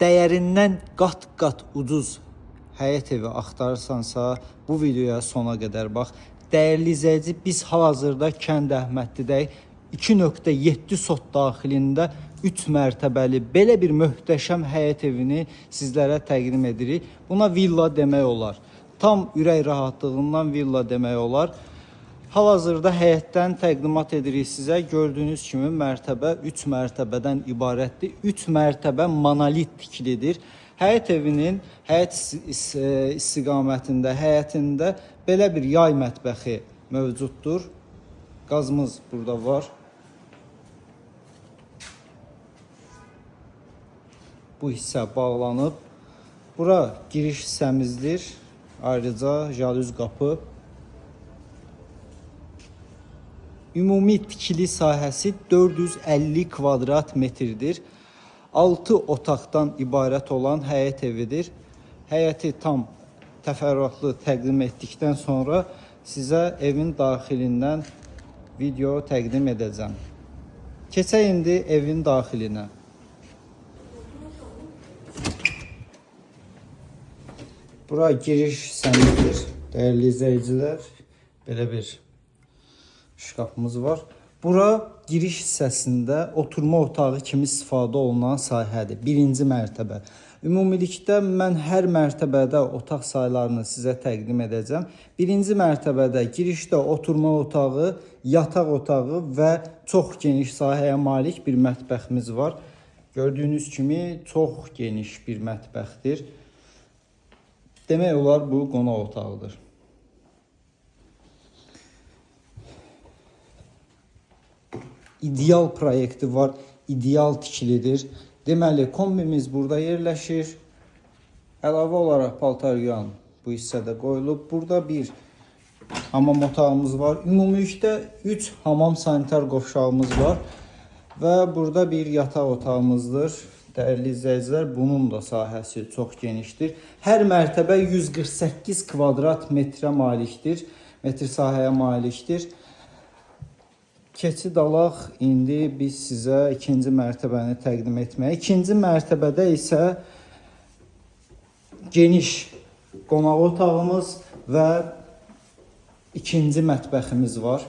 dəyərindən qat-qat ucuz həyət evi axtarırsansa, bu videoya sona qədər bax. Dəyərli izləyici, biz hal-hazırda Kənd Əhməddidəyik. 2.7 sot daxilində 3 mərtəbəli belə bir möhtəşəm həyət evini sizlərə təqdim edirik. Buna villa demək olar. Tam ürək rahatlığından villa demək olar. Hal-hazırda həyətdən təqdimat edirik sizə. Gördüyünüz kimi mərtəbə 3 mərtəbədən ibarətdir. 3 mərtəbə monolit tikilidir. Həyət evinin həyət istiqamətində, həyətində belə bir yay mətbəxi mövcuddur. Qazımız burada var. Bu hissə bağlanıb. Bura giriş hissəmizdir. Ayrıca jalüz qapı. Ümumi tikili sahəsi 450 kvadrat metrdir. 6 otaqdan ibarət olan həyət evidir. Həyəti tam təfərrüatlı təqdim etdikdən sonra sizə evin daxilindən video təqdim edəcəm. Keçək indi evin daxilinə. Bura giriş hissəmizdir. Dəyərli izləyicilər, belə bir şkafımız var. Bura giriş hissəsində oturma otağı kimi istifadə olunan sahədir. Birinci mərtəbə. Ümumilikdə mən hər mərtəbədə otaq saylarını sizə təqdim edəcəm. Birinci mərtəbədə girişdə oturma otağı, yataq otağı və çox geniş sahəyə malik bir mətbəximiz var. Gördüyünüz kimi çox geniş bir mətbəxdir. Demək olar bu qonaq otağıdır. İdeal proyekti var, ideal tikilidir. Deməli, kombimiz burada yerləşir. Əlavə olaraq paltaryan bu hissədə qoyulub. Burada bir hamam otağımız var. Ümumilikdə 3 hamam sanitar qovşağımız var. Və burada bir yataq otağımızdır. Dəyərli izləyicilər, bunun da sahəsi çox genişdir. Hər mərtəbə 148 kvadrat metrə malikdir. Metr sahəyə malikdir. Keçid alaq, indi biz sizə ikinci mərtəbəni təqdim etməyə. İkinci mərtəbədə isə geniş qonaq otağımız və ikinci mətbəximiz var.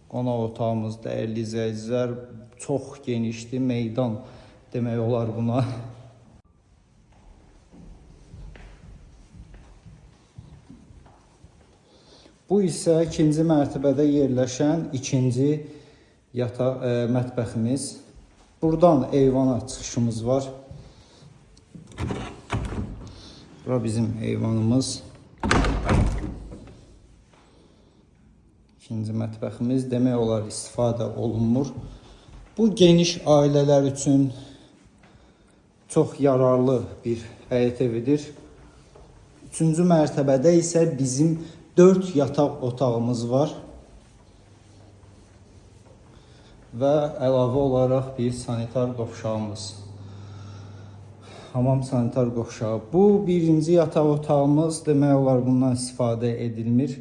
Qonaq otağımız, dəyərli izləyicilər, çox genişdir. Meydan demək olar buna. Bu isə ikinci mərtəbədə yerləşən ikinci mətbəximiz. Buradan eyvana çıxışımız var. Bura bizim eyvanımız. İkinci mətbəximiz demək olar istifadə olunmur. Bu geniş ailələr üçün çox yararlı bir həyət evidir. Üçüncü mərtəbədə isə bizim 4 yataq otağımız var və əlavə olaraq bir sanitar qovşağımız. Hamam sanitar qovşağı. Bu birinci yataq otağımız, demək olar bundan istifadə edilmir.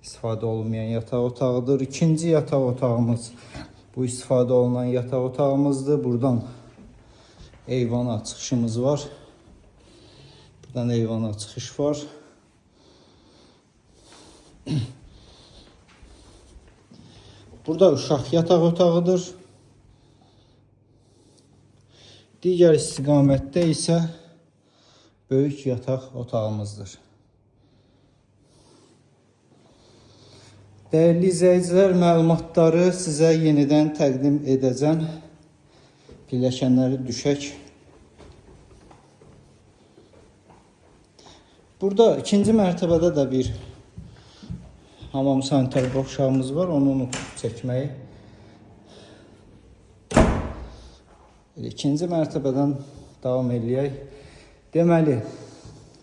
İstifadə olunmayan yataq otağıdır. İkinci yataq otağımız bu istifadə olunan yataq otağımızdır. Buradan eyvana çıxışımız var. Buradan eyvana çıxış var. Burada uşaq yataq otağıdır. Digər istiqamətdə isə böyük yataq otağımızdır. Dəyərli izləyicilər, məlumatları sizə yenidən təqdim edəcəm. Pilləkənləri düşək. Burada ikinci mərtəbədə də bir hamam sanitar qovşağımız var. Onu unutub çəkməyi. İkinci mərtəbədən davam eləyək. Deməli,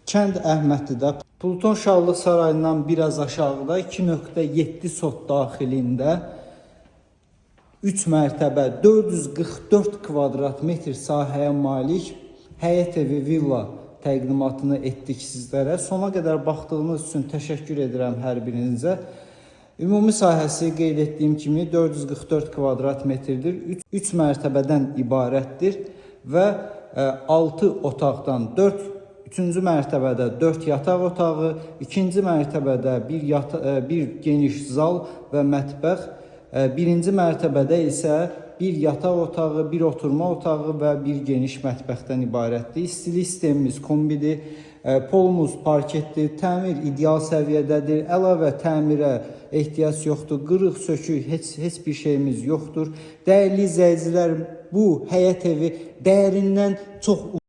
Kənd Əhməddidə Pluton Şahlıq Sarayından biraz aşağıda 2.7 sot daxilində 3 mərtəbə 444 kvadrat metr sahəyə malik həyət evi villa təqdimatını etdik sizlərə. Sona qədər baxdığınız üçün təşəkkür edirəm hər birinizə. Ümumi sahəsi qeyd etdiyim kimi 444 kvadrat metrdir. 3 mərtəbədən ibarətdir və 6 otaqdan 4, 3-cü mərtəbədə 4 yataq otağı, 2-ci mərtəbədə bir geniş zal və mətbəx, 1-ci mərtəbədə isə bir yataq otağı, bir oturma otağı və bir geniş mətbəxdən ibarətdir. İstilik sistemimiz kombidir, polumuz parketdir, təmir ideal səviyyədədir, əlavə təmirə ehtiyac yoxdur, qırıq, sökük heç bir şeyimiz yoxdur. Dəyərli izləyicilər, bu həyət evi dəyərindən çox